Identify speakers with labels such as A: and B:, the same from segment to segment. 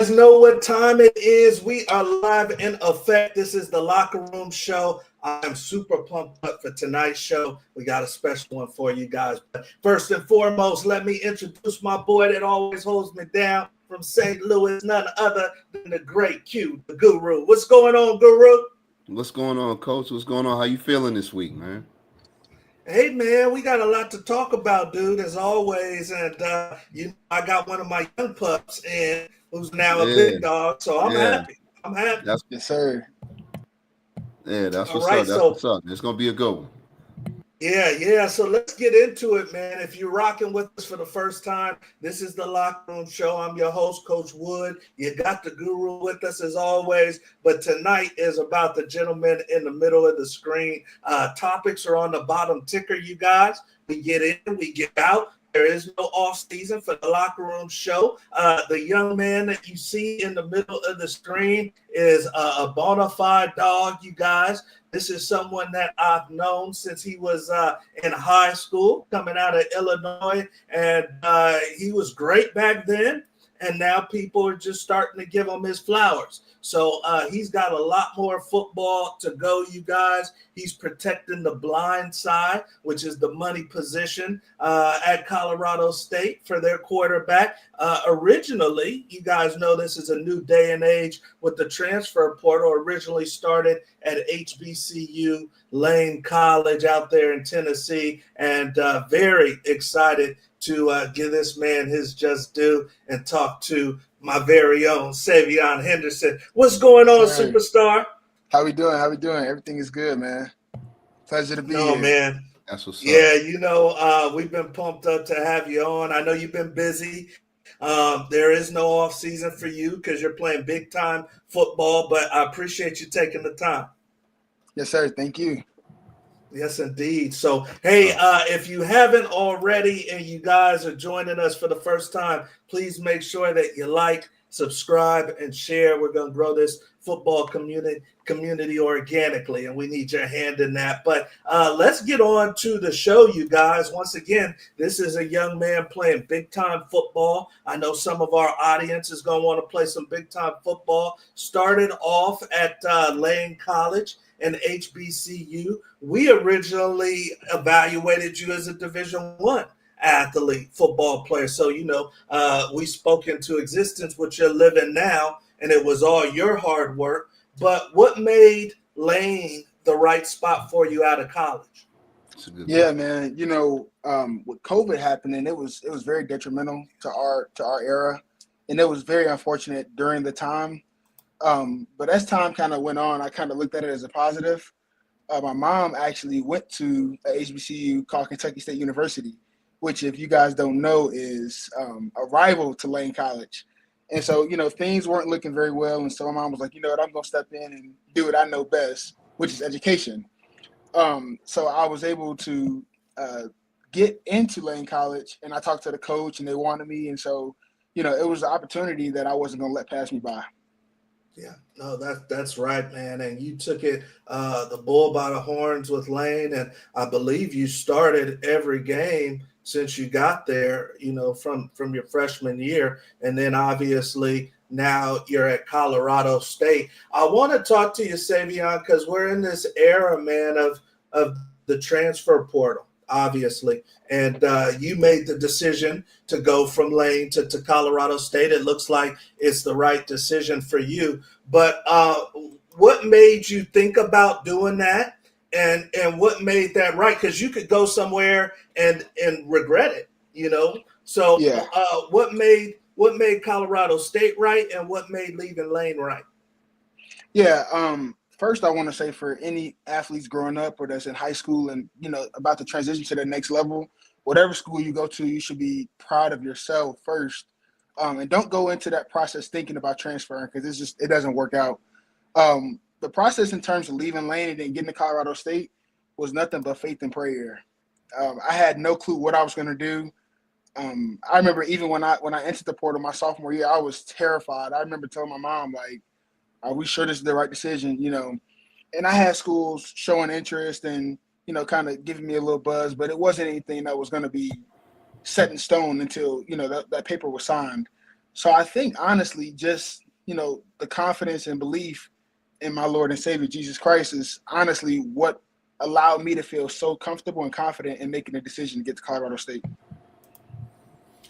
A: guys know what time it is. We are live in effect. This is the Locker Room Show. I'm super pumped up for tonight's show. We got a special one for you guys. But first and foremost, let me introduce my boy that always holds me down from St. Louis, none other than the great Q, the Guru. What's going on, Guru?
B: What's going on, Coach? What's going on? How you feeling this week, man?
A: Hey man, we got a lot to talk about, dude, as always. And I got one of my young pups in who's now a
B: Yeah,
A: big dog, so I'm
B: yeah.
A: happy. I'm happy.
B: That's
C: Yes, sir.
A: All
B: what's
A: right,
B: up. That's
A: so
B: what's up. It's gonna be a good one.
A: yeah. So let's get into it, man. If you're rocking with us for the first time, this is the Locker Room Show. I'm your host, Coach Wood. You got the Guru with us as always, but tonight is about the gentleman in the middle of the screen. Topics are on the bottom ticker, you guys. We get in, we get out. There is no off season for the Locker Room Show. The young man that you see in the middle of the screen is a bona fide dog, you guys. This is someone that I've known since he was in high school, coming out of Illinois, and he was great back then. And now people are just starting to give him his flowers. So he's got a lot more football to go, you guys. He's protecting the blind side, which is the money position at Colorado State for their quarterback. Originally, you guys know this is a new day and age with the transfer portal. Originally started at HBCU, Lane College out there in Tennessee, and very excited to give this man his just due and talk to my very own Saveyon Henderson. What's going on,
C: Sir.
A: superstar?
C: How we doing? Everything is good, man. Pleasure to be
A: No,
C: here.
A: man.
B: That's what's
A: Yeah,
B: up.
A: we've been pumped up to have you on. I know you've been busy. There is no off season for you because you're playing big time football, but I appreciate you taking the time.
C: Yes, sir. Thank you.
A: Yes, indeed. So, hey, if you haven't already and you guys are joining us for the first time, please make sure that you like, subscribe, and share. We're going to grow this football community organically, and we need your hand in that. But let's get on to the show, you guys. Once again, this is a young man playing big-time football. I know some of our audience is going to want to play some big-time football. Started off at Lane College and HBCU. We originally evaluated you as a Division I athlete, football player. So, we spoke into existence what you're living now, and it was all your hard work. But what made Lane the right spot for you out of college?
C: Yeah, man. With COVID happening, it was very detrimental to our era, and it was very unfortunate during the time. But as time kind of went on, I kind of looked at it as a positive. My mom actually went to a HBCU called Kentucky State University, which, if you guys don't know, is a rival to Lane College. And so, things weren't looking very well. And so my mom was like, you know what, I'm going to step in and do what I know best, which is education. So I was able to get into Lane College, and I talked to the coach, and they wanted me. And so, it was an opportunity that I wasn't going to let pass me by.
A: Yeah, no, that's right, man. And you took it the bull by the horns with Lane, and I believe you started every game since you got there, from your freshman year, and then obviously now you're at Colorado State. I want to talk to you, Saveyon, because we're in this era, man, of the transfer portal, obviously. And you made the decision to go from Lane to Colorado State. It looks like it's the right decision for you. But what made you think about doing that? And what made that right? Because you could go somewhere and regret it, So
C: Yeah.
A: what made Colorado State right, and what made leaving Lane right?
C: Yeah. First, I want to say for any athletes growing up or that's in high school and, about to transition to the next level, whatever school you go to, you should be proud of yourself first. And don't go into that process thinking about transferring because it doesn't work out. The process in terms of leaving Lane and then getting to Colorado State was nothing but faith and prayer. I had no clue what I was going to do. I remember even when I entered the portal my sophomore year, I was terrified. I remember telling my mom, like, are we sure this is the right decision? And I had schools showing interest and, kind of giving me a little buzz, but it wasn't anything that was going to be set in stone until, that paper was signed. So I think honestly, just the confidence and belief in my Lord and Savior Jesus Christ is honestly what allowed me to feel so comfortable and confident in making the decision to get to Colorado State.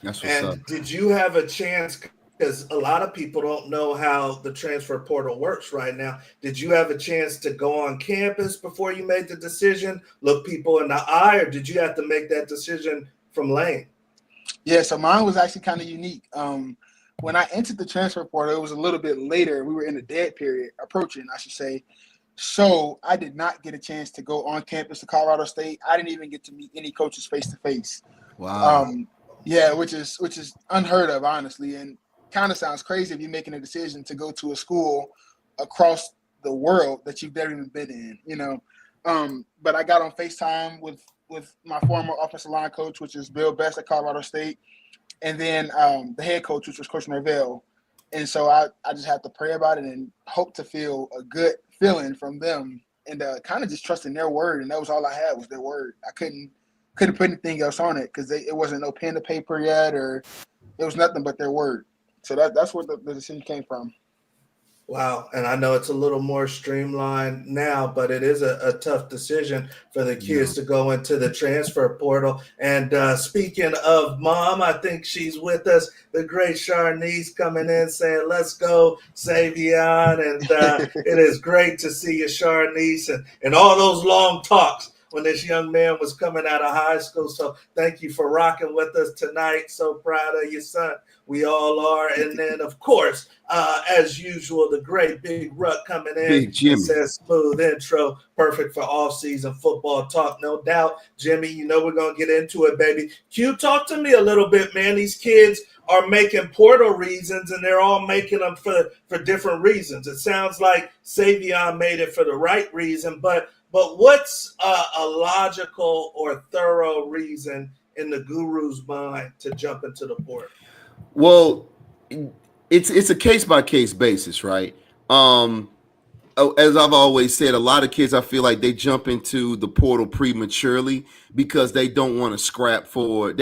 B: That's what's up.
A: And did you have a chance? Because a lot of people don't know how the transfer portal works right now. Did you have a chance to go on campus before you made the decision, look people in the eye, or did you have to make that decision from Lane?
C: Yeah, so mine was actually kind of unique. When I entered the transfer portal, it was a little bit later. We were in the dead period, approaching, I should say. So I did not get a chance to go on campus to Colorado State. I didn't even get to meet any coaches face to face.
B: Wow.
C: Yeah, which is unheard of, honestly, and kind of sounds crazy if you're making a decision to go to a school across the world that you've never even been in, But I got on FaceTime with my former offensive line coach, which is Bill Best at Colorado State, and then the head coach, which was Coach Norvell. And so I just had to pray about it and hope to feel a good feeling from them, and kind of just trusting their word. And that was all I had, was their word. I couldn't put anything else on it because it wasn't no pen to paper yet, or it was nothing but their word. So that's where the decision came from.
A: Wow. And I know it's a little more streamlined now, but it is a tough decision for the kids to go into the transfer portal. And speaking of Mom, I think she's with us, the great Sharnice, coming in saying, let's go, Saveyon. And it is great to see you, Sharnice, and all those long talks when this young man was coming out of high school. So thank you for rocking with us tonight. So proud of your son. We all are. And then, of course, as usual, the great Big Ruck coming in.
B: Big Jimmy.
A: Says smooth intro, perfect for off-season football talk, no doubt. Jimmy, we're going to get into it, baby. Q, talk to me a little bit, man. These kids are making portal reasons, and they're all making them for different reasons. It sounds like Saveyon made it for the right reason, but what's a logical or thorough reason in the guru's mind to jump into the portal?
B: Well, it's a case-by-case basis, right? As I've always said, a lot of kids, I feel like they jump into the portal prematurely because they don't want to scrap for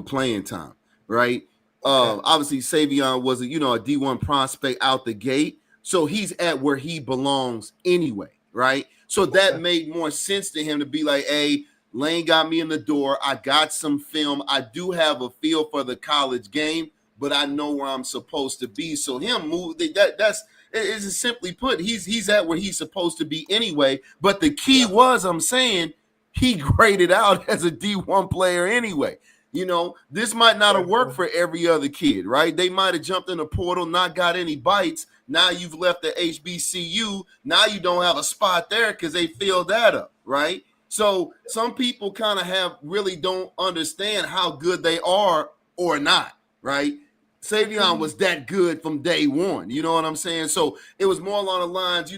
B: playing time, right? Okay. Obviously, Saveyon was a D1 prospect out the gate, so he's at where he belongs anyway, right? So that made more sense to him to be like, hey, Lane got me in the door. I got some film. I do have a feel for the college game, but I know where I'm supposed to be. So him move that's simply put, he's at where he's supposed to be anyway. But the key was, I'm saying, he graded out as a D1 player anyway. This might not have worked for every other kid, right? They might have jumped in the portal, not got any bites. Now you've left the HBCU. Now you don't have a spot there because they filled that up, right? So some people kind of really don't understand how good they are or not, right? Saveyon was that good from day one. You know what I'm saying? So it was more along the lines,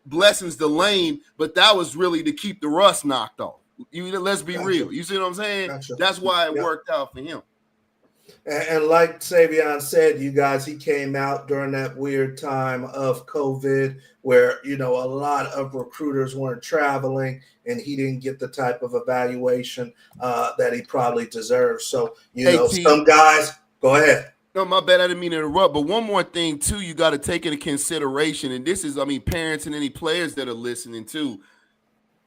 B: blessings to Lane, but that was really to keep the rust knocked off. Let's be real. You see what I'm saying? Gotcha. That's why it worked out for him.
A: And like Saveyon said, you guys, he came out during that weird time of COVID where, a lot of recruiters weren't traveling and he didn't get the type of evaluation that he probably deserves. So, some guys, go ahead.
B: No, my bad. I didn't mean to interrupt. But one more thing, too, you got to take into consideration. And this is, parents and any players that are listening, too.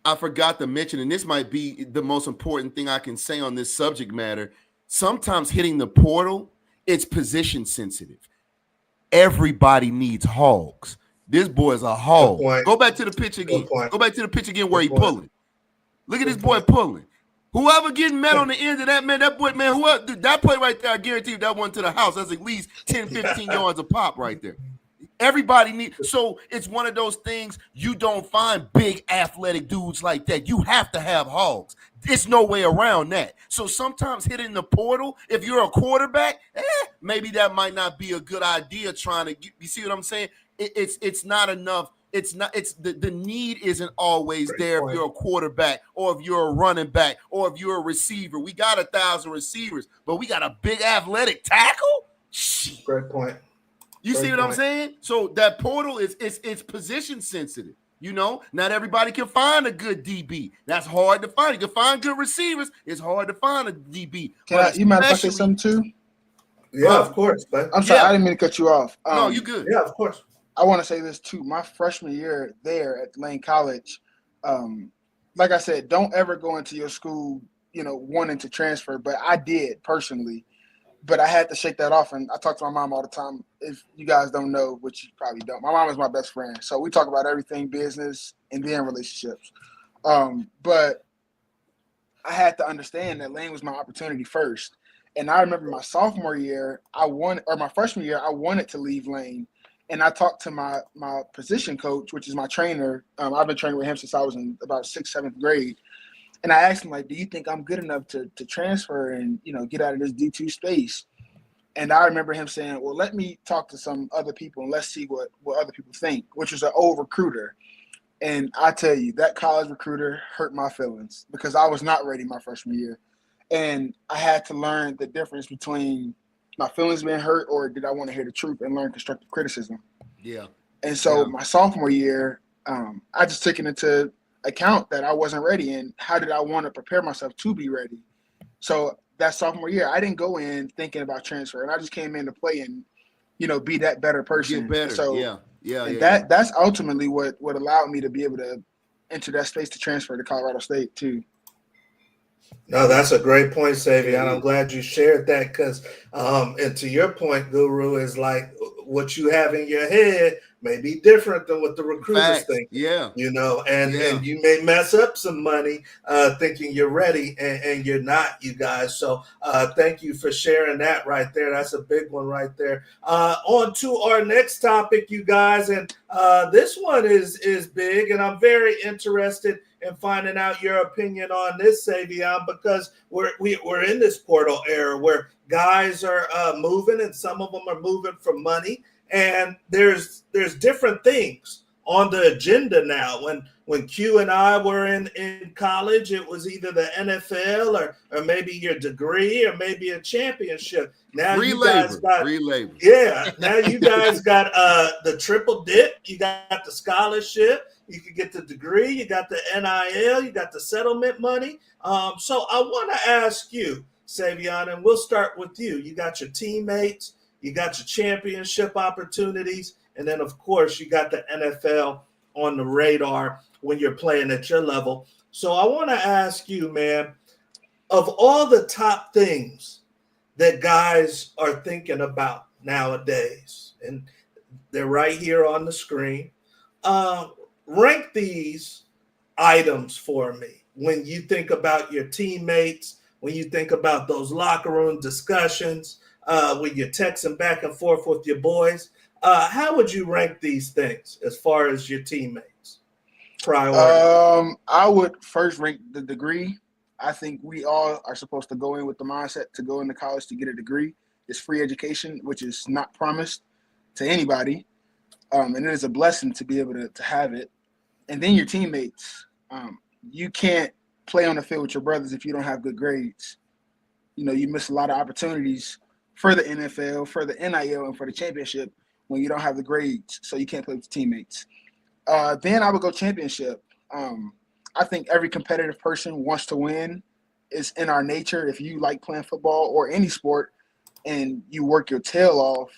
B: I forgot to mention, and this might be the most important thing I can say on this subject matter. Sometimes hitting the portal, it's position sensitive. Everybody needs hogs. This boy is a hog. Go back to the pitch again. Go back to the pitch again where he pulling. Look at this boy pulling. Whoever getting met on the end of that, man, that boy, man, whoever that play right there, I guarantee you that one to the house. That's at least 10, 15 yards a pop right there. Everybody needs. So it's one of those things, you don't find big athletic dudes like that. You have to have hogs. There's no way around that. So sometimes hitting the portal, if you're a quarterback, maybe that might not be a good idea trying to get, you see what I'm saying? It's not enough. The need isn't always there if you're a quarterback or if you're a running back or if you're a receiver. We got 1,000 receivers, but we got a big athletic tackle? Shit.
A: Great point.
B: You see what I'm saying? So that portal it's position sensitive. Not everybody can find a good DB. That's hard to find. You can find good receivers. It's hard to find a DB.
C: You mind if I say something too?
A: Yeah, of course. But
C: I'm sorry,
B: Yeah.
C: I didn't mean to cut you off.
B: No, you good.
A: yeah, of course.
C: I want to say this too. My freshman year there at Lane College, like I said, don't ever go into your school, wanting to transfer. But I did personally. But I had to shake that off, and I talk to my mom all the time. If you guys don't know, which you probably don't, my mom is my best friend, so we talk about everything business and then relationships. But I had to understand that Lane was my opportunity first. And I remember my sophomore year, my freshman year, I wanted to leave Lane. And I talked to my position coach, which is my trainer. I've been training with him since I was in about sixth, seventh grade. And I asked him, like, do you think I'm good enough to transfer and, get out of this D2 space? And I remember him saying, well, let me talk to some other people and let's see what other people think, which was an old recruiter. And I tell you, that college recruiter hurt my feelings because I was not ready my freshman year. And I had to learn the difference between my feelings being hurt or did I want to hear the truth and learn constructive criticism.
B: Yeah.
C: And so my sophomore year, I just took it into account that I wasn't ready and how did I want to prepare myself to be ready. So that sophomore year, I didn't go in thinking about transfer, and I just came in to play and, be that better person.
B: Get better.
C: So
B: yeah.
C: That's ultimately what allowed me to be able to enter that space to transfer to Colorado State too.
A: No, that's a great point, Saveyon. I'm glad you shared that because, and to your point, Guru, is like what you have in your head may be different than what the recruiters think.
B: Yeah.
A: And you may mess up some money thinking you're ready and you're not, you guys. So thank you for sharing that right there. That's a big one right there. On to our next topic, you guys. And this one is big, and I'm very interested in finding out your opinion on this, Saveyon, because we're in this portal era where guys are moving, and some of them are moving for money. And there's different things on the agenda now. When Q and I were in college, it was either the NFL or maybe your degree or maybe a championship. Now
B: free
A: you guys got
B: free labor.
A: Yeah. Now you guys got the triple dip. You got the scholarship. You can get the degree. You got the NIL. You got the settlement money. So I want to ask you, Saveyon, and we'll start with you. You got your teammates. You got your championship opportunities. And then, of course, you got the NFL on the radar when you're playing at your level. So I want to ask you, man, of all the top things that guys are thinking about nowadays, and they're right here on the screen, rank these items for me. When you think about your teammates, when you think about those locker room discussions, when you're texting back and forth with your boys, how would you rank these things as far as your teammates? Priority.
C: I would first rank the degree. I think we all are supposed to go in with the mindset to go into college to get a degree. It's free education, which is not promised to anybody. And it is a blessing to be able to have it. And then your teammates. You can't play on the field with your brothers if you don't have good grades. You miss a lot of opportunities for the NFL, for the NIL, and for the championship when you don't have the grades, so you can't play with your teammates. Then I would go championship. I think every competitive person wants to win. It's in our nature. If you like playing football or any sport and you work your tail off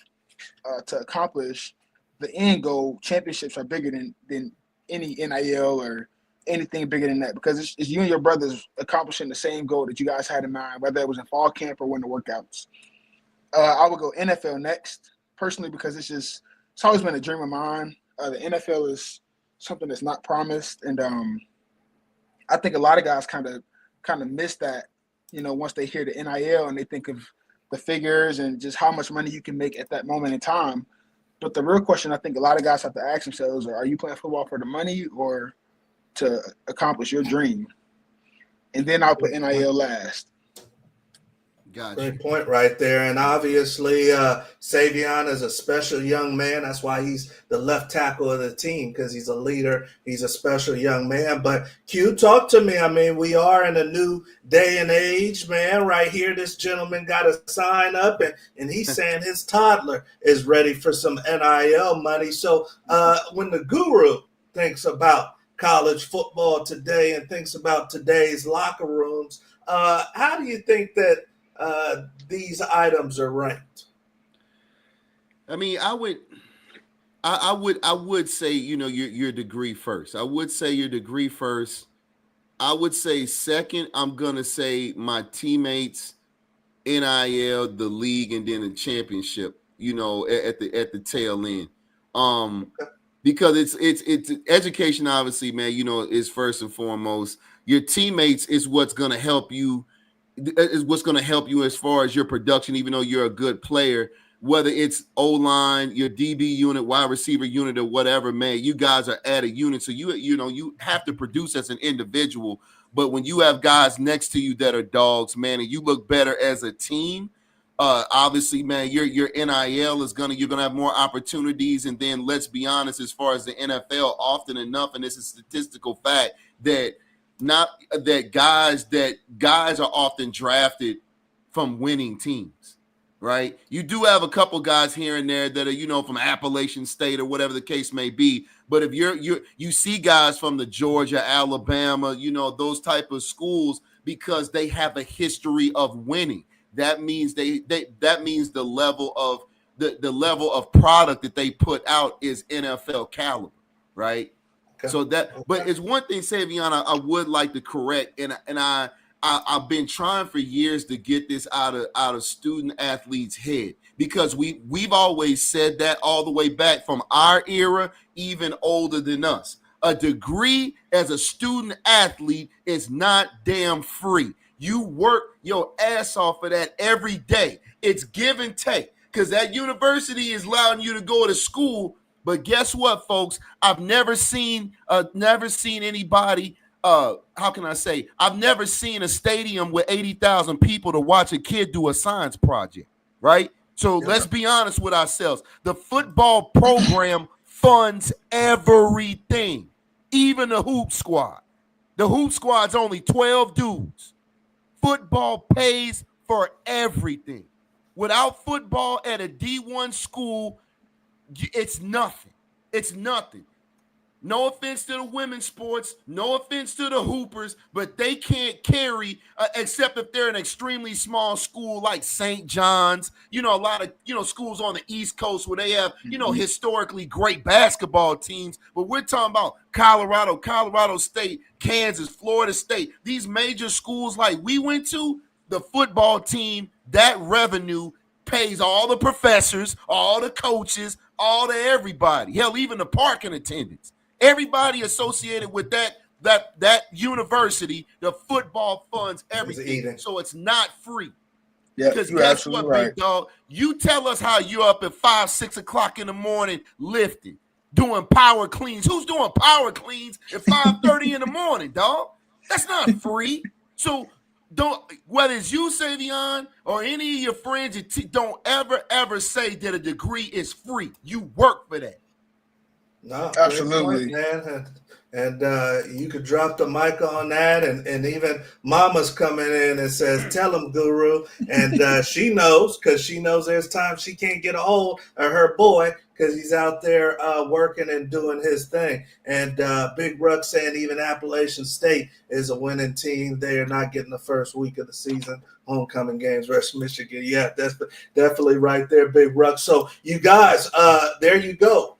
C: to accomplish the end goal, championships are bigger than any NIL or anything bigger than that because it's you and your brothers accomplishing the same goal that you guys had in mind, whether it was in fall camp or winter workouts. I would go NFL next, personally, because it's always been a dream of mine. The NFL is something that's not promised, and I think a lot of guys kind of miss that, once they hear the NIL and they think of the figures and just how much money you can make at that moment in time. But the real question I think a lot of guys have to ask themselves are you playing football for the money or to accomplish your dream? And then I'll put NIL last.
B: Gotcha.
A: Great point right there. And obviously, Saveyon is a special young man. That's why he's the left tackle of the team, because he's a leader. He's a special young man. But Q, talk to me. I mean, we are in a new day and age, man. Right here, this gentleman got a sign up, and he's saying his toddler is ready for some NIL money. So when the guru thinks about college football today and thinks about today's locker rooms, how do you think that these items are ranked?
B: I mean, I would say, your degree first. I would say your degree first. I would say second, I'm gonna say my teammates, NIL, the league, and then the championship. At the tail end. Um, because it's education, obviously, man. Is first and foremost. Your teammates is what's gonna help you. Is what's gonna help you as far as your production, even though you're a good player. Whether it's O-line, your DB unit, wide receiver unit, or whatever, man, you guys are at a unit. So you have to produce as an individual. But when you have guys next to you that are dogs, man, and you look better as a team, obviously, man, your NIL you're gonna have more opportunities. And then let's be honest, as far as the NFL, often enough, and it's a statistical fact that guys are often drafted from winning teams. Right, you do have a couple guys here and there that are, from Appalachian State or whatever the case may be. But if you see guys from the Georgia, Alabama, those type of schools, because they have a history of winning. That means that means the level of product that they put out is NFL caliber, right? Okay. So but it's one thing, Saveyon, I would like to correct, and I've been trying for years to get this out of student athletes' head, because we've always said that all the way back from our era, even older than us. A degree as a student athlete is not damn free. You work your ass off for that every day. It's give and take, because that university is allowing you to go to school. But guess what, folks? I've never seen anybody. How can I say? I've never seen a stadium with 80,000 people to watch a kid do a science project, right? So let's be honest with ourselves. The football program funds everything, even the hoop squad. The hoop squad's only 12 dudes. Football pays for everything. Without football at a D1 school, it's nothing. It's nothing. No offense to the women's sports, no offense to the hoopers, but they can't carry, except if they're an extremely small school like St. John's, a lot of, schools on the East Coast where they have, historically great basketball teams. But we're talking about Colorado State, Kansas, Florida State. These major schools like we went to, the football team, that revenue pays all the professors, all the coaches, all the everybody. Hell, even the parking attendants. Everybody associated with that university, the football funds everything. So it's not free.
C: Yeah,
B: because guess what, right, big dog? You tell us how you're up at 5, 6 o'clock in the morning lifting, doing power cleans. Who's doing power cleans at 5:30 in the morning, dog? That's not free. So whether it's you, Saveyon, or any of your friends, don't ever say that a degree is free. You work for that.
A: No,
C: absolutely,
A: point, man. And you could drop the mic on that, and even Mama's coming in and says, "Tell him, Guru." And she knows, because she knows there's times she can't get a hold of her boy because he's out there working and doing his thing. And Big Ruck saying even Appalachian State is a winning team. They are not getting the first week of the season. Homecoming games versus Michigan. Yeah, that's definitely right there, Big Ruck. So you guys, there you go.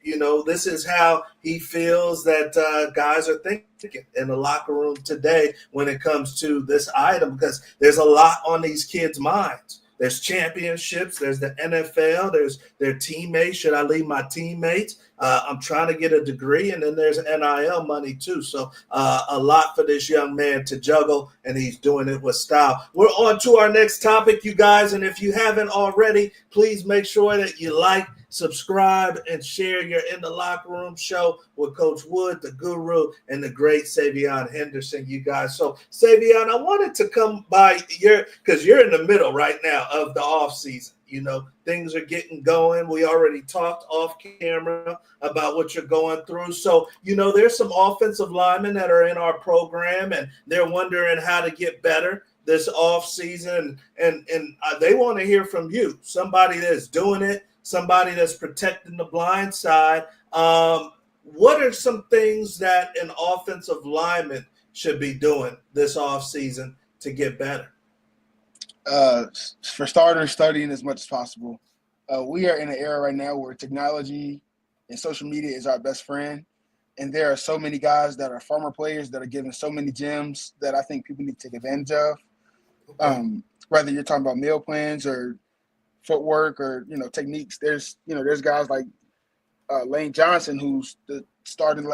A: This is how he feels that guys are thinking in the locker room today when it comes to this item, because there's a lot on these kids' minds. There's championships. There's the NFL. There's their teammates. Should I leave my teammates? I'm trying to get a degree. And then there's NIL money too. So a lot for this young man to juggle, and he's doing it with style. We're on to our next topic, you guys. And if you haven't already, please make sure that you like, subscribe, and share your In the Locker Room show with Coach Wood, the Guru, and the great Saveyon Henderson, you guys. So, Saveyon, I wanted to come by because you're in the middle right now of the off season. Things are getting going. We already talked off camera about what you're going through. So, there's some offensive linemen that are in our program, and they're wondering how to get better this off season. And they want to hear from you, somebody that's doing it, somebody that's protecting the blind side. What are some things that an offensive lineman should be doing this offseason to get better?
C: For starters, studying as much as possible. We are in an era right now where technology and social media is our best friend. And there are so many guys that are former players that are giving so many gems that I think people need to take advantage of.
A: Okay.
C: Whether you're talking about meal plans or footwork or techniques, there's guys like Lane Johnson, who's the starting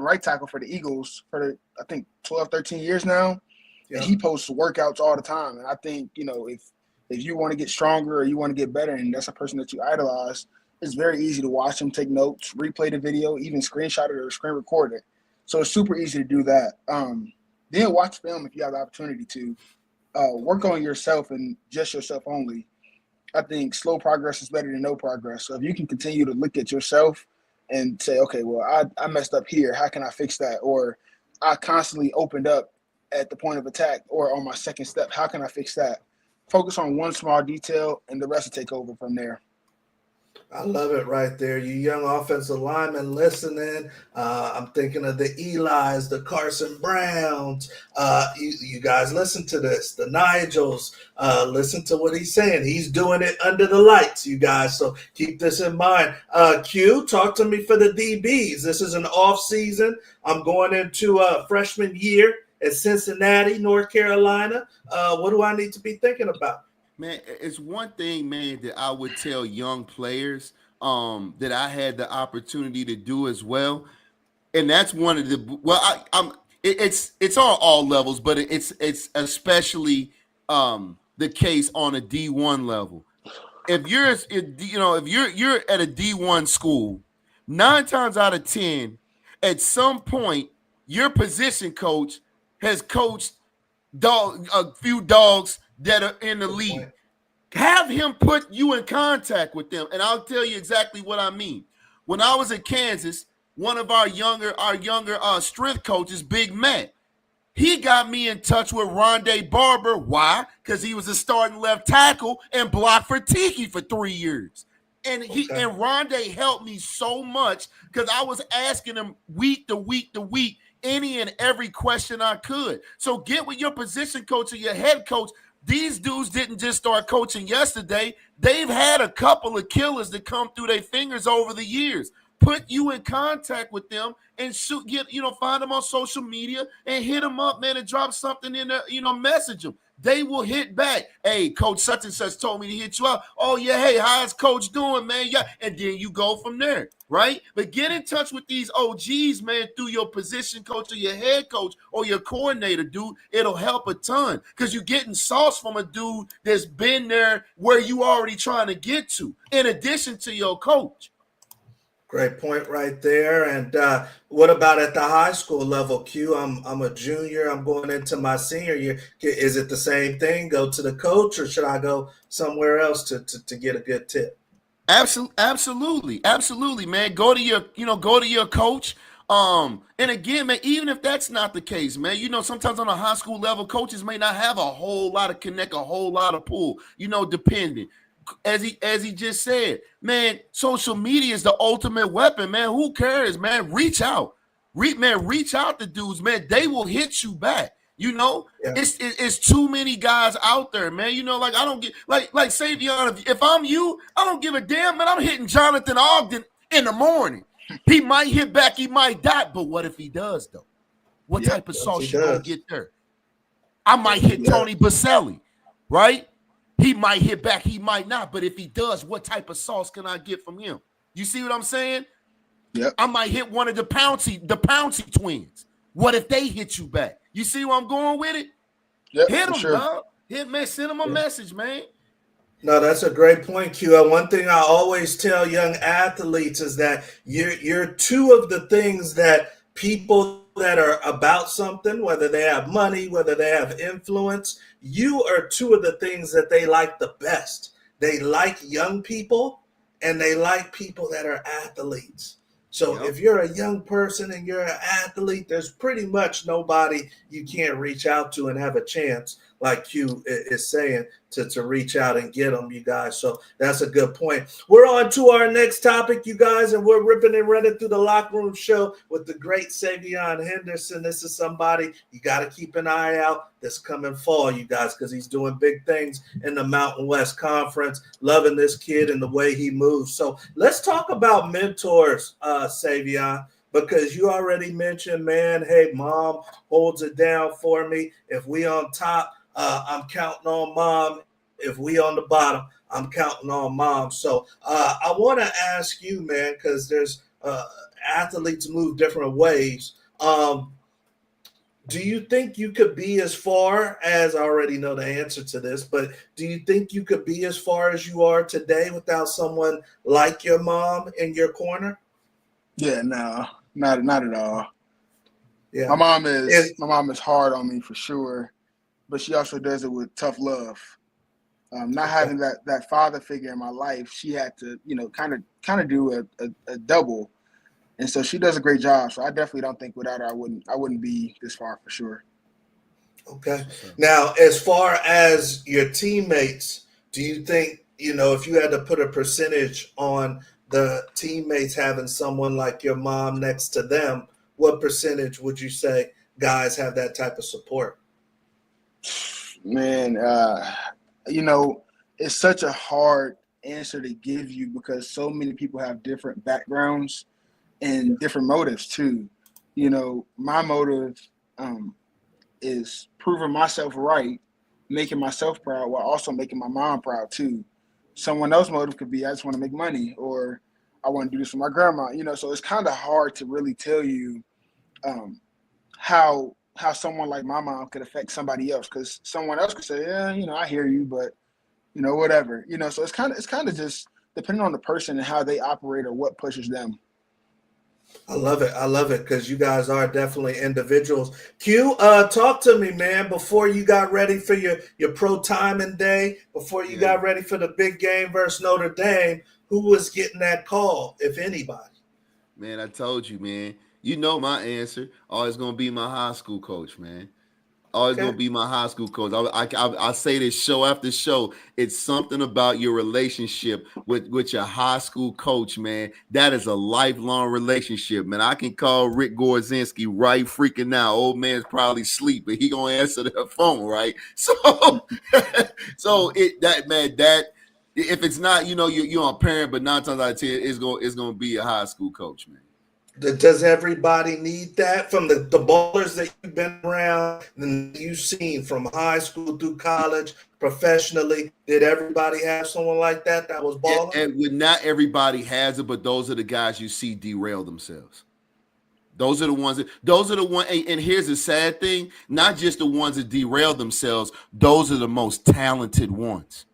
C: right tackle for the Eagles for I think 12, 13 years now.
A: Yeah.
C: And he posts workouts all the time. And I think, if you want to get stronger or you want to get better and that's a person that you idolize, it's very easy to watch him, take notes, replay the video, even screenshot it or screen record it. So it's super easy to do that. Then watch film if you have the opportunity to. Work on yourself and just yourself only. I think slow progress is better than no progress. So if you can continue to look at yourself and say, okay, well, I messed up here. How can I fix that? Or I constantly opened up at the point of attack or on my second step. How can I fix that? Focus on one small detail and the rest will take over from there.
A: I love it right there. You young offensive linemen listening. I'm thinking of the Eli's, the Carson Browns. You guys listen to this. The Nigels, listen to what he's saying. He's doing it under the lights, you guys. So keep this in mind. Q, talk to me for the DBs. This is an off season. I'm going into freshman year at Cincinnati, North Carolina. What do I need to be thinking about?
B: Man, it's one thing, man, that I would tell young players that I had the opportunity to do as well, and that's one of the it's on all levels, but it's especially the case on a D1 level. If you're at a D1 school, 9 times out of 10, at some point, your position coach has coached a few dogs that are in the league. Have him put you in contact with them, and I'll tell you exactly what I mean. When I was at Kansas, one of our younger strength coaches, Big Matt, he got me in touch with Rondé Barber. Why? Because he was a starting left tackle and blocked for Tiki for 3 years. And and Rondé helped me so much because I was asking him week to week to week any and every question I could. So get with your position coach or your head coach. These dudes didn't just start coaching yesterday. They've had a couple of killers that come through their fingers over the years. Put you in contact with them and find them on social media and hit them up, man, and drop something in there, message them. They will hit back. Hey, Coach such and such told me to hit you up. Oh, yeah, hey, how's Coach doing, man? Yeah, and then you go from there, right? But get in touch with these OGs, man, through your position coach or your head coach or your coordinator, dude. It'll help a ton because you're getting sauce from a dude that's been there where you already trying to get to, in addition to your coach.
A: Great point right there. And what about at the high school level, Q? I'm a junior. I'm going into my senior year. Is it the same thing? Go to the coach, or should I go somewhere else to get a good tip?
B: Absolutely, man. Go to your coach. And again, man, even if that's not the case, man, sometimes on a high school level, coaches may not have a whole lot of connect, a whole lot of pull, depending. As he just said, man, social media is the ultimate weapon, man. Who cares, man? Reach out. Reach out to dudes, man. They will hit you back. Yeah. It's too many guys out there, man. I don't get like Saveyon. If I'm you, I don't give a damn, man. I'm hitting Jonathan Ogden in the morning. He might hit back, he might die, but what if he does though? What type of sauce you gonna get there? I might hit Tony Baselli, right? He might hit back, he might not. But if he does, what type of sauce can I get from him? You see what I'm saying?
C: Yep.
B: I might hit one of the Pouncey twins. What if they hit you back? You see where I'm going with it?
C: Yep,
B: hit them,
C: sure.
B: dog. Send them a message, man.
A: No, that's a great point, Q. One thing I always tell young athletes is that you're two of the things that people that are about something, whether they have money, whether they have influence, you are two of the things that they like the best. They like young people and they like people that are athletes. So if you're a young person and you're an athlete, there's pretty much nobody you can't reach out to and have a chance like Q is saying, to reach out and get them, you guys. So that's a good point. We're on to our next topic, you guys, and we're ripping and running through the Locker Room Show with the great Saveyon Henderson. This is somebody you got to keep an eye out this coming fall, you guys, because he's doing big things in the Mountain West Conference. Loving this kid and the way he moves. So let's talk about mentors, Saveyon, because you already mentioned, man, hey, mom holds it down for me. If we on top, I'm counting on mom. If we on the bottom, I'm counting on mom. So I want to ask you, man, because there's athletes move different ways. Do you think you could be as far as, I already know the answer to this, but do you think you could be as far as you are today without someone like your mom in your corner?
C: Yeah, no, not at all.
A: Yeah,
C: my mom is hard on me for sure, but she also does it with tough love. Not having that father figure in my life, she had to, kind of do a double, and so she does a great job. So I definitely don't think without her, I wouldn't be this far for sure.
A: Okay. Now, as far as your teammates, do you think, if you had to put a percentage on the teammates having someone like your mom next to them, what percentage would you say guys have that type of support?
C: Man, it's such a hard answer to give you because so many people have different backgrounds and different motives too. My motive is proving myself right, making myself proud while also making my mom proud too. Someone else's motive could be I just want to make money or I want to do this for my grandma. So it's kind of hard to really tell you how someone like my mom could affect somebody else because someone else could say, yeah, I hear you, but whatever. So it's kind of just depending on the person and how they operate or what pushes them.
A: I love it because you guys are definitely individuals. Q, talk to me, man, before you got ready for your pro timing day, before you got ready for the big game versus Notre Dame, who was getting that call, if anybody?
B: Man, I told you, man. You know my answer. Always going to be my high school coach, man. Always going to be my high school coach. I say this show after show. It's something about your relationship with your high school coach, man. That is a lifelong relationship, man. I can call Rick Gorzinski right freaking now. Old man's probably asleep, but he going to answer the phone, right? So, if it's not, you're a parent, but 9 times out of 10, it's going to be a high school coach, man.
A: Does everybody need that from the ballers that you've been around and you've seen from high school through college, professionally? Did everybody have someone like that was balling?
B: And not everybody has it, but those are the guys you see derail themselves. Those are the ones. And here's the sad thing: not just the ones that derail themselves. Those are the most talented ones.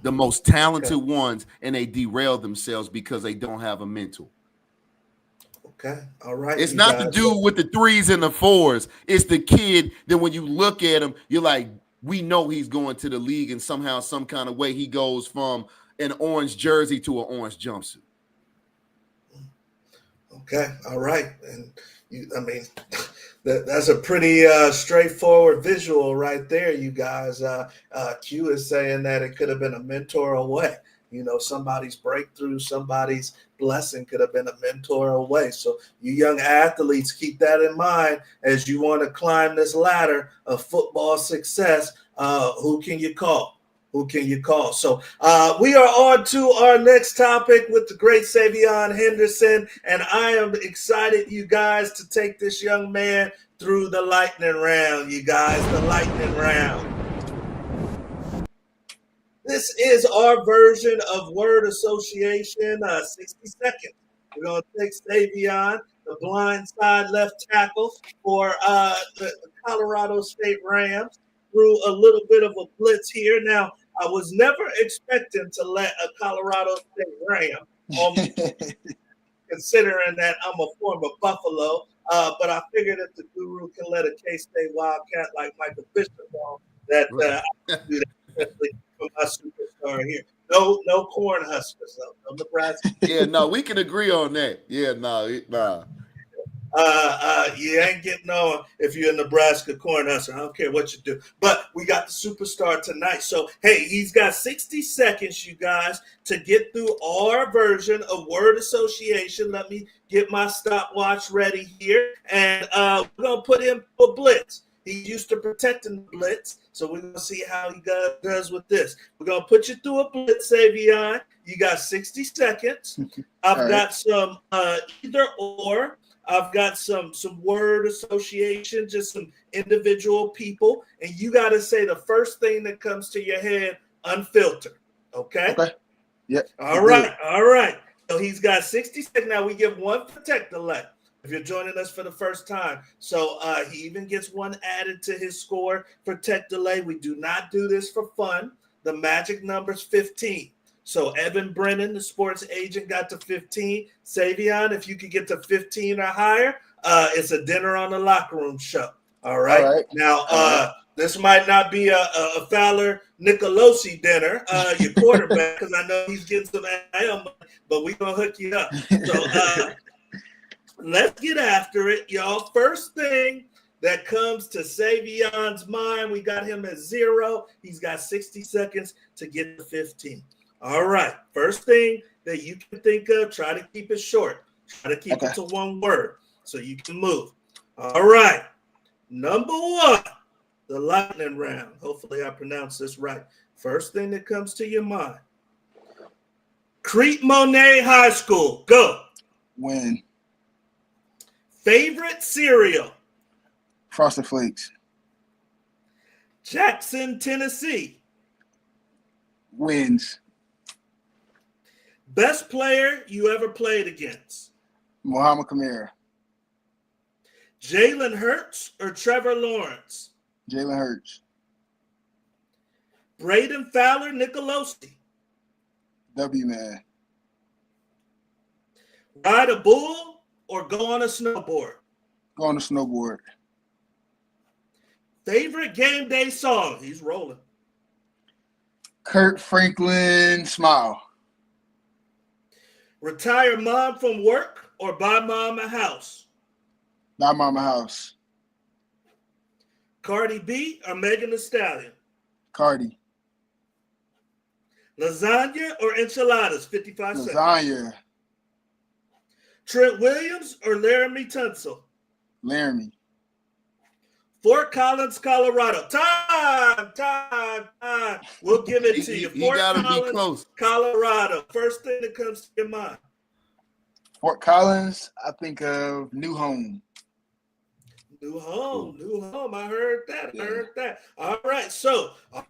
B: The most talented ones, and they derail themselves because they don't have a mentor.
A: Okay, all right.
B: It's not the dude with the 3s and the 4s. It's the kid that when you look at him, you're like, we know he's going to the league, and somehow, some kind of way, he goes from an orange jersey to an orange jumpsuit.
A: Okay, all right. And that's a pretty straightforward visual right there, you guys. Q is saying that it could have been a mentor away. Somebody's breakthrough, somebody's blessing could have been a mentor away. So you young athletes, keep that in mind as you want to climb this ladder of football success. Who can you call? Who can you call? So we are on to our next topic with the great Saveyon Henderson, and I am excited, you guys, to take this young man through the lightning round, you guys, the lightning round. This is our version of word association, 60 seconds. We're going to take Saveyon, the blind side left tackle for the Colorado State Rams, through a little bit of a blitz here. Now, I was never expecting to let a Colorado State Ram, considering that I'm a former Buffalo, but I figured that the guru can let a K-State Wildcat like Michael Bishop know that I can do that, especially for my superstar here. No Cornhuskers, though. No Nebraska.
B: Yeah, no, we can agree on that. Yeah, no.
A: You ain't getting on if you're a Nebraska Cornhusker. I don't care what you do. But we got the superstar tonight. So, hey, he's got 60 seconds, you guys, to get through our version of word association. Let me get my stopwatch ready here. And we're going to put him for blitz. He's used to protecting the blitz, so we're going to see how he does with this. We're going to put you through a blitz, Saveyon. You got 60 seconds. I've got some either or. I've got some word association, just some individual people, and you got to say the first thing that comes to your head, unfiltered. Okay?
C: Okay. Yeah.
A: All right. So he's got 60 seconds. Now we give one for tech delay if you're joining us for the first time. So he even gets one added to his score for tech delay. We do not do this for fun. The magic number's 15. So Evan Brennan, the sports agent, got to 15. Saveyon, if you could get to 15 or higher, it's a dinner on the locker room show. All right. Now, this might not be a Fowler Nicolosi dinner, your quarterback, because I know he's getting some NIL money, but we're going to hook you up. So let's get after it, y'all. First thing that comes to Saveyon's mind, we got him at 0. He's got 60 seconds to get to 15. All right. First thing that you can think of, try to keep it short. Try to keep it to one word so you can move. All right. Number 1, the lightning round. Hopefully I pronounced this right. First thing that comes to your mind. Crete Monet High School. Go.
C: Win.
A: Favorite cereal.
C: Frosted Flakes.
A: Jackson, Tennessee.
C: Wins.
A: Best player you ever played against.
C: Muhammad Kamara.
A: Jalen Hurts or Trevor Lawrence.
C: Jalen Hurts.
A: Braden Fowler, Nicolosi.
C: W, man.
A: Ride a bull or go on a snowboard.
C: Go on the snowboard.
A: Favorite game day song. He's rolling.
C: Kurt Franklin, Smile.
A: Retire mom from work or buy mom a house.
C: Not Mama House.
A: Cardi B or Megan Thee Stallion.
C: Cardi.
A: Lasagna or enchiladas. 55 seconds.
C: Lasagna.
A: Trent Williams or Laramie Tunsil.
C: Laramie.
A: Fort Collins, Colorado. Time. We'll give it to you.
B: You gotta be close.
A: Colorado. First thing that comes to your mind.
C: Fort Collins, I think of New Home.
A: New home. I heard that. All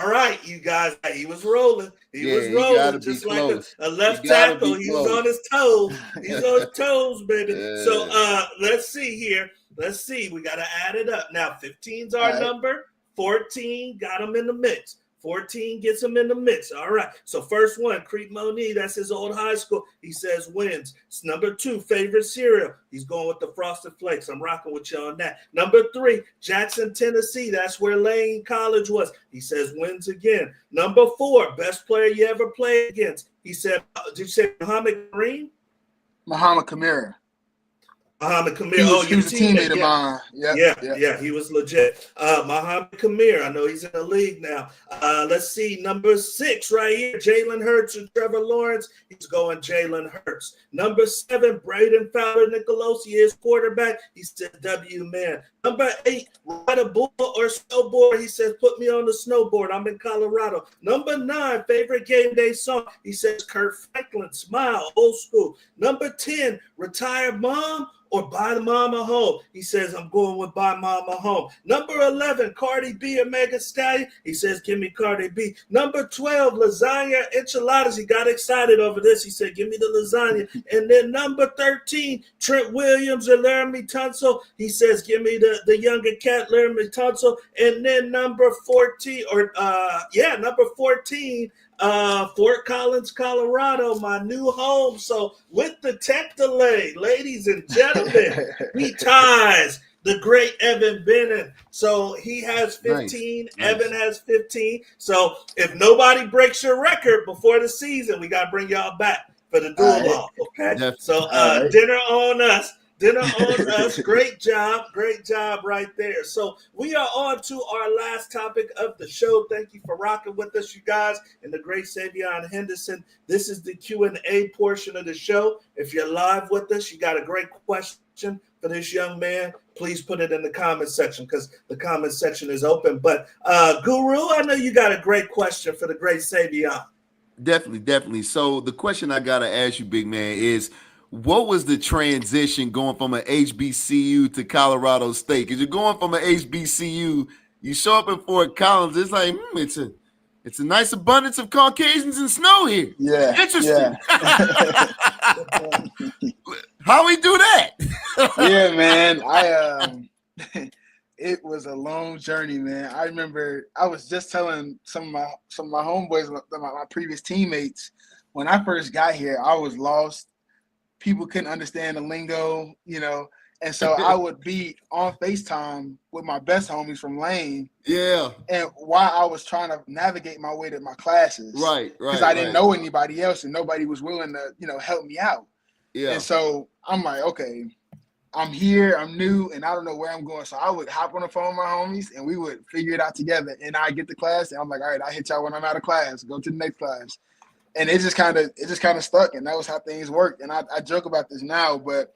A: right, you guys. He was rolling. He was rolling just like a left tackle. He was on his toes. He's on his toes, baby. Yeah. So let's see here. Let's see. We got to add it up. Now, 15's our number. 14 got him in the mix. 14 gets him in the mix. All right. So first one, Crete Monet, that's his old high school. He says wins. It's number 2, favorite cereal. He's going with the Frosted Flakes. I'm rocking with you on that. Number 3, Jackson, Tennessee. That's where Lane College was. He says wins again. Number 4, best player you ever played against. He said, did you say Muhammad Kareem?
C: Muhammad Kamara.
A: Muhammad Kamara.
C: He was a teammate of mine.
A: Yeah, he was legit. Muhammad Kamara. I know he's in the league now. Let's see. Number 6 right here. Jalen Hurts and Trevor Lawrence. He's going Jalen Hurts. Number 7, Braden Fowler Nicolosi, his quarterback. He said W, man. Number 8, ride a bull or snowboard. He says, put me on the snowboard. I'm in Colorado. Number 9, favorite game day song. He says, Kurt Franklin, Smile, old school. Number 10, retire mom or buy the mama home. He says, I'm going with buy mama home. Number 11, Cardi B or Megan Stallion. He says, give me Cardi B. Number 12, lasagna, enchiladas. He got excited over this. He said, give me the lasagna. And then number 13, Trent Williams or Laramie Tunsil. He says, give me the younger cat, Laramie Tunsil. And then number 14, number 14, Fort Collins, Colorado, my new home. So with the tech delay, ladies and gentlemen, he ties the great Evan Brennan. So he has 15. Nice. Evan has 15. So if nobody breaks your record before the season, we got to bring y'all back for the duel off. Okay. Definitely. So dinner on us. Dinner on us. Great job right there. So we are on to our last topic of the show. Thank you for rocking with us, you guys, and the great Saveyon Henderson. This is the Q&A portion of the show. If you're live with us, you got a great question for this young man, please put it in the comment section because the comment section is open. But Guru, I know you got a great question for the great Saveyon.
B: Definitely. So the question I gotta ask you, big man, is what was the transition going from an HBCU to Colorado State? Because you're going from an HBCU, you show up in Fort Collins, it's like it's a nice abundance of Caucasians and snow here.
C: Yeah,
B: interesting.
C: Yeah.
B: How we do that?
C: Yeah, man. It was a long journey, man. I remember I was just telling some of my homeboys, my previous teammates, when I first got here, I was lost. People couldn't understand the lingo, and so I would be on FaceTime with my best homies from Lane.
B: Yeah.
C: And while I was trying to navigate my way to my classes.
B: Right.
C: Because I didn't know anybody else and nobody was willing to, help me out.
B: Yeah.
C: And so I'm like, okay, I'm here, I'm new, and I don't know where I'm going. So I would hop on the phone with my homies and we would figure it out together. And I get to class and I'm like, all right, I'll hit y'all when I'm out of class, go to the next class. And it just kind of stuck, and that was how things worked. And I joke about this now, but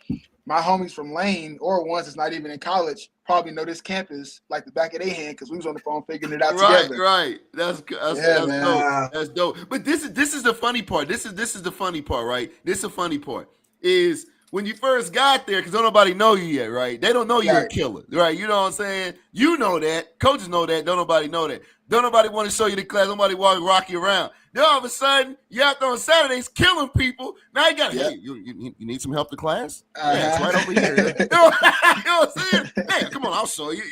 C: my homies from Lane or ones that's not even in college probably know this campus like the back of their hand because we was on the phone figuring it out together.
B: Right. That's dope. That's dope. But this is the funny part. This is the funny part, right? This is the funny part is when you first got there, because don't nobody know you yet, right? They don't know you're a killer, right? You know what I'm saying? You know that. Coaches know that. Don't nobody know that. Don't nobody want to show you the class. Nobody want to rock you around. Then all of a sudden, you're out there on Saturdays killing people. Now you got to, hey, you need some help to class? Yeah, it's right over here. You know what I'm saying? Hey, come on, I'll show you.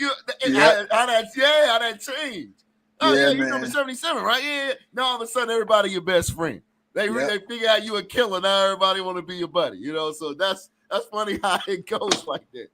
B: How that changed. Oh, yeah, you're number 77, right? Yeah. Now all of a sudden, everybody your best friend. They figure out you a killer. Now everybody want to be your buddy. So that's funny how it goes like that.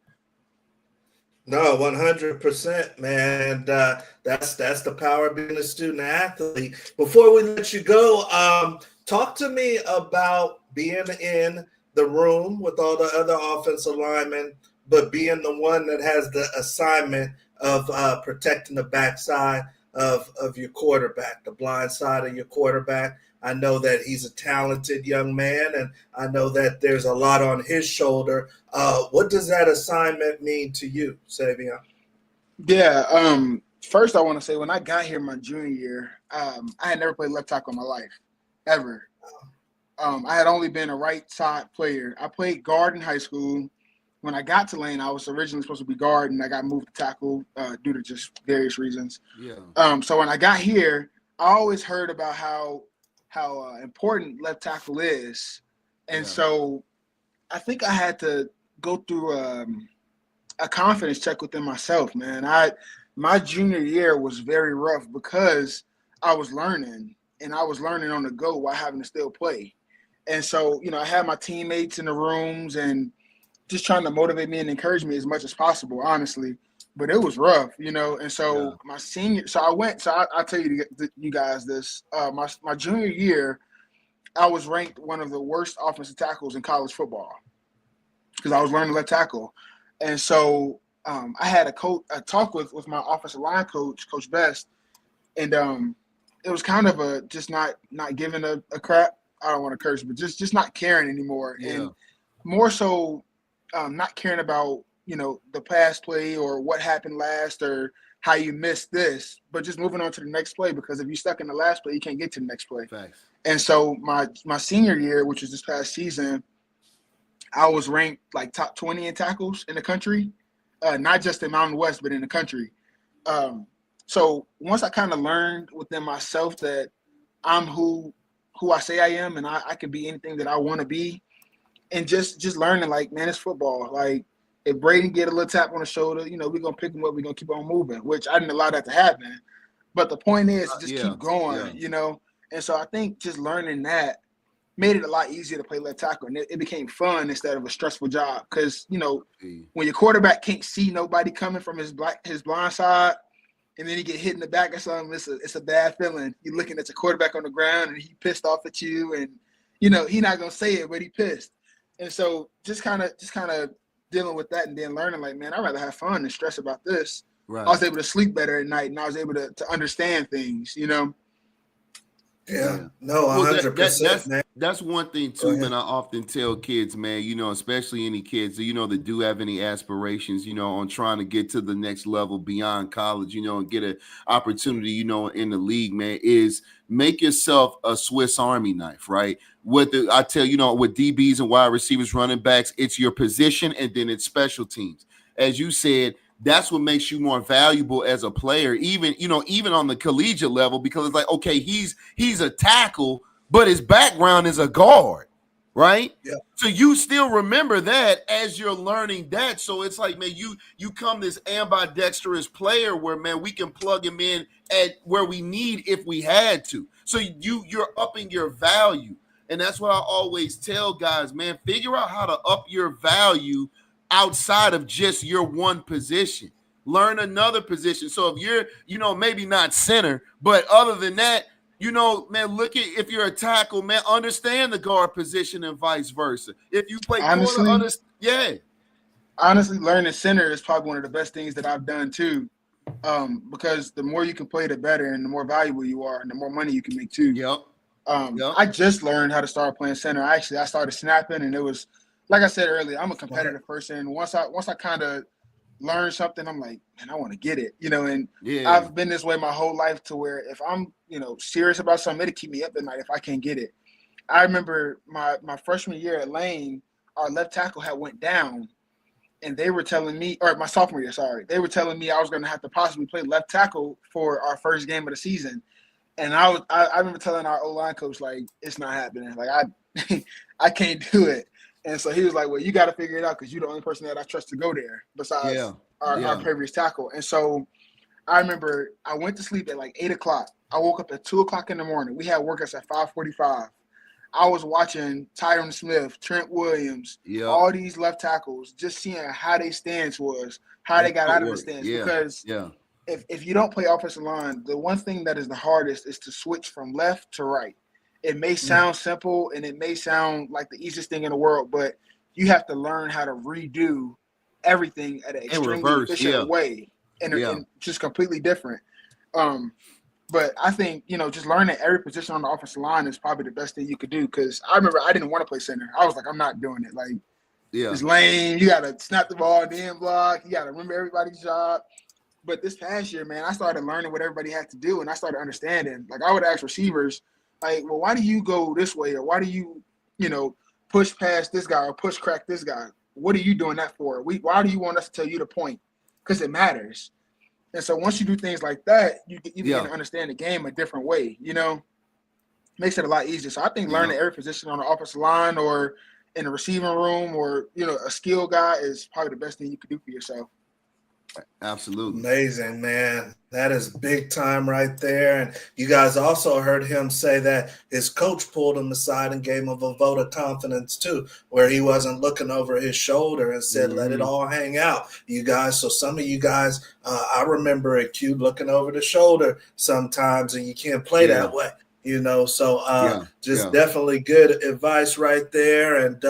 A: No, 100%, man. That's the power of being a student athlete. Before we let you go, talk to me about being in the room with all the other offensive linemen, but being the one that has the assignment of protecting the backside of your quarterback, the blind side of your quarterback. I know that he's a talented young man, and I know that there's a lot on his shoulder. What does that assignment mean to you, Saveyon?
C: Yeah, first I want to say when I got here my junior year, I had never played left tackle in my life, ever. I had only been a right side player. I played guard in high school. When I got to Lane, I was originally supposed to be guard, and I got moved to tackle due to just various reasons.
B: Yeah.
C: So when I got here, I always heard about how important left tackle is. And so I think I had to go through a confidence check within myself, man. My junior year was very rough because I was learning, and I was learning on the go while having to still play. And so, I had my teammates in the rooms and just trying to motivate me and encourage me as much as possible, honestly. But it was rough, and so my senior – so I'll tell you guys this. My junior year, I was ranked one of the worst offensive tackles in college football because I was learning left tackle. And so I had a talk with my offensive line coach, Coach Best, and it was kind of just not giving a crap. I don't want to curse, but just not caring anymore. Yeah. And more so not caring about – the past play or what happened last or how you missed this, but just moving on to the next play, because if you're stuck in the last play, you can't get to the next play.
B: Thanks.
C: And so my senior year, which was this past season, I was ranked like top 20 in tackles in the country, not just in Mountain West, but in the country. So once I kind of learned within myself that I'm who I say I am and I can be anything that I want to be, and just learning like, man, it's football. Like, if Brady get a little tap on the shoulder, we're going to pick him up. We're going to keep on moving, which I didn't allow that to happen. But the point is just keep going, And so I think just learning that made it a lot easier to play left tackle. And it became fun instead of a stressful job. Because, when your quarterback can't see nobody coming from his blind side, and then he get hit in the back or something, it's a bad feeling. You're looking at your quarterback on the ground, and he pissed off at you. And, he not going to say it, but he pissed. And so just kind of dealing with that and then learning, like, man, I'd rather have fun than stress about this.
B: Right.
C: I was able to sleep better at night, and I was able to understand things,
A: Yeah. No,
B: Well,
A: 100%, man.
B: that's one thing too, man. I often tell kids, man, especially any kids, that do have any aspirations, on trying to get to the next level beyond college, and get an opportunity, in the league, man, is make yourself a Swiss Army knife, right? With DBs and wide receivers, running backs, it's your position and then it's special teams. As you said, that's what makes you more valuable as a player, even on the collegiate level, because it's like, okay, he's a tackle, but his background is a guard, right?
A: Yeah.
B: So you still remember that as you're learning that. So it's like, man, you come this ambidextrous player where, man, we can plug him in at where we need if we had to. So you're upping your value. And that's what I always tell guys, man, figure out how to up your value outside of just your one position. Learn another position. So if you're, maybe not center, but other than that, man, look at if you're a tackle, man, understand the guard position and vice versa. If you play corner,
C: honestly, learning center is probably one of the best things that I've done too. Because the more you can play, the better, and the more valuable you are, and the more money you can make too.
B: Yep.
C: I just learned how to start playing center. I started snapping, and it was, like I said earlier, I'm a competitive person. Once I kind of learn something, I'm like, man, I want to get it, and I've been this way my whole life, to where if I'm, serious about something, it'll keep me up at night if I can't get it. I remember my freshman year at Lane, our left tackle had went down, and they were telling me, or my sophomore year, sorry, they were telling me I was going to have to possibly play left tackle for our first game of the season. And I remember telling our O-line coach, like, it's not happening. Like, I can't do it. And so he was like, well, you got to figure it out, because you're the only person that I trust to go there besides our previous tackle. And so I remember I went to sleep at like 8 o'clock. I woke up at 2 o'clock in the morning. We had workouts at 5:45. I was watching Tyron Smith, Trent Williams, all these left tackles, just seeing how their stance was, how they got out of the stance. Because if you don't play offensive line, the one thing that is the hardest is to switch from left to right. It may sound simple, and it may sound like the easiest thing in the world, but you have to learn how to redo everything at an extremely efficient way, and just completely different. But I think, just learning every position on the offensive line is probably the best thing you could do, because I remember I didn't want to play center. I was like, I'm not doing it. Like, it's lame. You got to snap the ball and then block. You got to remember everybody's job. But this past year, man, I started learning what everybody had to do, and I started understanding. Like, I would ask receivers, like, well, why do you go this way? Or why do you, push past this guy or push crack this guy? What are you doing that for? Why do you want us to tell you the point? Because it matters. And so once you do things like that, you begin to understand the game a different way, Makes it a lot easier. So I think learning every position on the offensive line or in the receiving room or, a skill guy is probably the best thing you could do for yourself.
B: Absolutely.
A: Amazing, man. That is big time right there. And you guys also heard him say that his coach pulled him aside and gave him a vote of confidence too, where he wasn't looking over his shoulder and said, let it all hang out, you guys. So some of you guys, I remember at Q looking over the shoulder sometimes, and you can't play that way. So definitely good advice right there. And,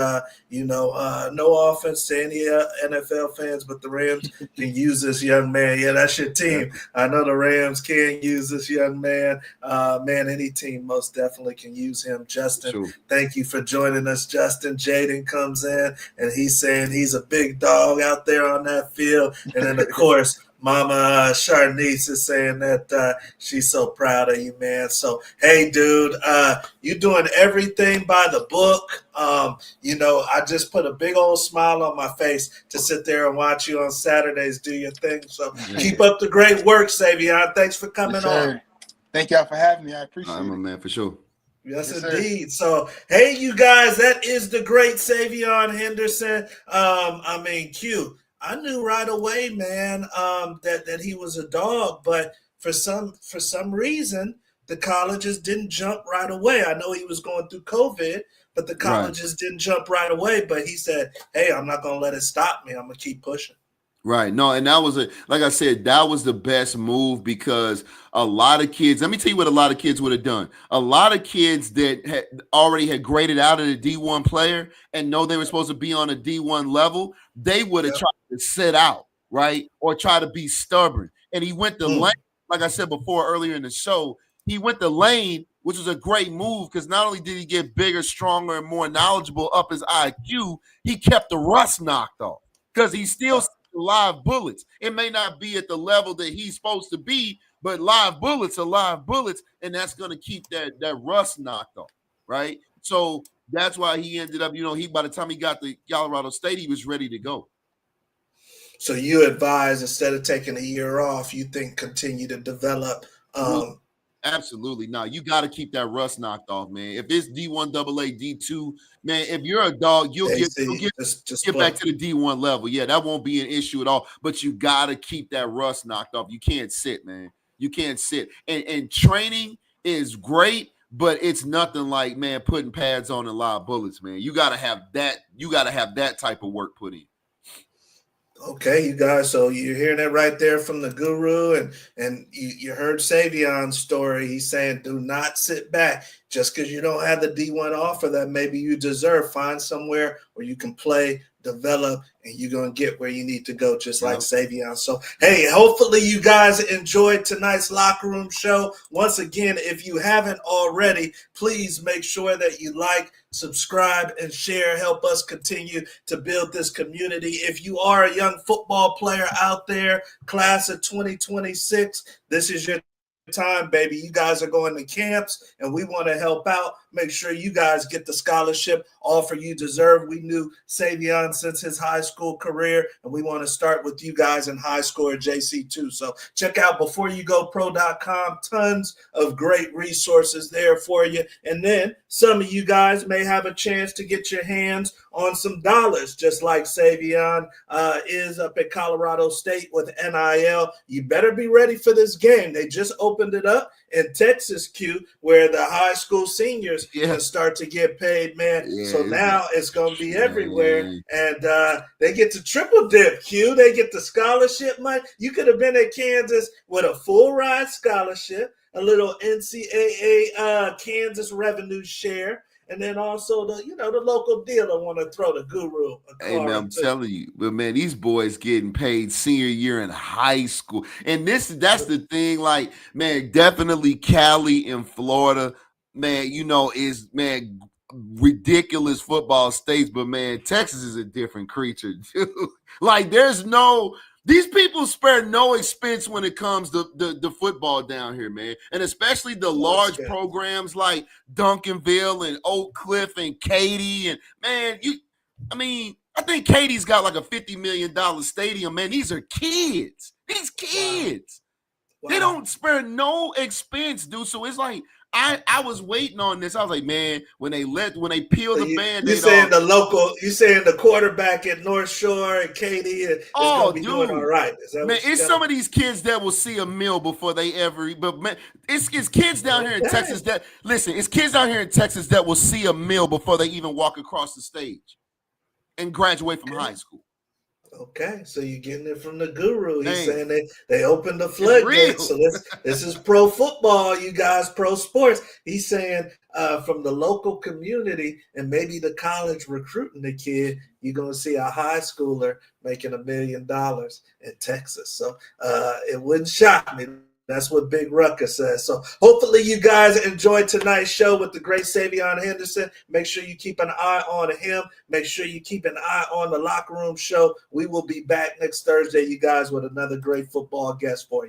A: no offense to any NFL fans, but the Rams can use this young man. Yeah, that's your team. I know the Rams can use this young man. Any team most definitely can use him. Justin, thank you for joining us, Justin. Jaden comes in, and he's saying he's a big dog out there on that field. And then, of course, Mama Charnice is saying that she's so proud of you, man. So, hey, dude, you doing everything by the book. I just put a big old smile on my face to sit there and watch you on Saturdays do your thing. So keep up the great work, Saveyon. Thanks for coming on.
C: Thank y'all for having me. I appreciate it.
B: I'm a man for sure.
A: Yes, indeed. So, hey, you guys, that is the great Saveyon Henderson. Q, I knew right away, man, that he was a dog, but for some reason, the colleges didn't jump right away. I know he was going through COVID, but the colleges didn't jump right away. But he said, hey, I'm not going to let it stop me. I'm going to keep pushing.
B: Right. No, and that was like I said, that was the best move because a lot of kids, let me tell you what a lot of kids would have done. A lot of kids that had already had graded out of the D1 player and know they were supposed to be on a D1 level, they would have
A: Yep.
B: tried to sit out, right? Or try to be stubborn. And he went the lane, like I said before earlier in the show, he went the lane, which was a great move because not only did he get bigger, stronger, and more knowledgeable up his IQ, he kept the rust knocked off because he still live bullets. It may not be at the level that he's supposed to be, but live bullets are live bullets, and that's going to keep that rust knocked off, right? So that's why he ended up, he by the time he got to Colorado State, he was ready to go.
A: So you advise instead of taking a year off, you think continue to develop.
B: Absolutely. No, you got to keep that rust knocked off, man. If it's D1 AA, D2, man, if you're a dog, you'll get back to the D1 level. Yeah, that won't be an issue at all. But you got to keep that rust knocked off. You can't sit, man. You can't sit. And training is great, but it's nothing like, man, putting pads on and live bullets, man. You got to have that. You got to have that type of work put in.
A: Okay, you guys. So you're hearing that right there from the guru, and you heard Saveyon's story. He's saying, do not sit back just because you don't have the D1 offer that maybe you deserve. Find somewhere where you can play, develop, and you're going to get where you need to go, just like Saveyon. So, hey, hopefully you guys enjoyed tonight's Locker Room Show. Once again, if you haven't already, please make sure that you like, subscribe, and share. Help us continue to build this community. If you are a young football player out there, class of 2026, this is your time, baby. You guys are going to camps, and we want to help out. Make sure you guys get the scholarship offer you deserve. We knew Saveyon since his high school career, and we want to start with you guys in high school or JC2. So check out beforeyougopro.com. Tons of great resources there for you. And then some of you guys may have a chance to get your hands on some dollars, just like Saveyon is up at Colorado State with NIL. You better be ready for this game. They just opened it up in Texas, Q, where the high school seniors can start to get paid, man. So now it's going to be everywhere. And they get to triple dip, Q. They get the scholarship money. You could have been at Kansas with a full ride scholarship, a little NCAA Kansas revenue share, and then also the local dealer want to throw the guru.
B: Hey man, I'm telling you, but man, these boys getting paid senior year in high school, and that's the thing. Like, man, definitely Cali in Florida, man. Is ridiculous football states, but man, Texas is a different creature, dude. Like, these people spare no expense when it comes to the football down here, man. And especially the large programs like Duncanville and Oak Cliff and Katy. And, man, I think Katie's got like a $50 million stadium, man. These are kids. These kids. Wow. They don't spare no expense, dude. So it's like, I was waiting on this. I was like, man, when they peel the Band-Aid off.
A: You saying the quarterback at North Shore and Katy is going to be doing all right.
B: Man, it's some of these kids that will see a meal before they ever eat. But man, it's kids down here in Texas it's kids down here in Texas that will see a meal before they even walk across the stage and graduate from high school.
A: Okay, so you're getting it from the guru. He's saying they opened the floodgates. So this is pro football, you guys, pro sports. He's saying from the local community and maybe the college recruiting the kid, you're going to see a high schooler making $1 million in Texas. So it wouldn't shock me. That's what Big Ruckus says. So hopefully you guys enjoyed tonight's show with the great Saveyon Henderson. Make sure you keep an eye on him. Make sure you keep an eye on the Locker Room Show. We will be back next Thursday, you guys, with another great football guest for you.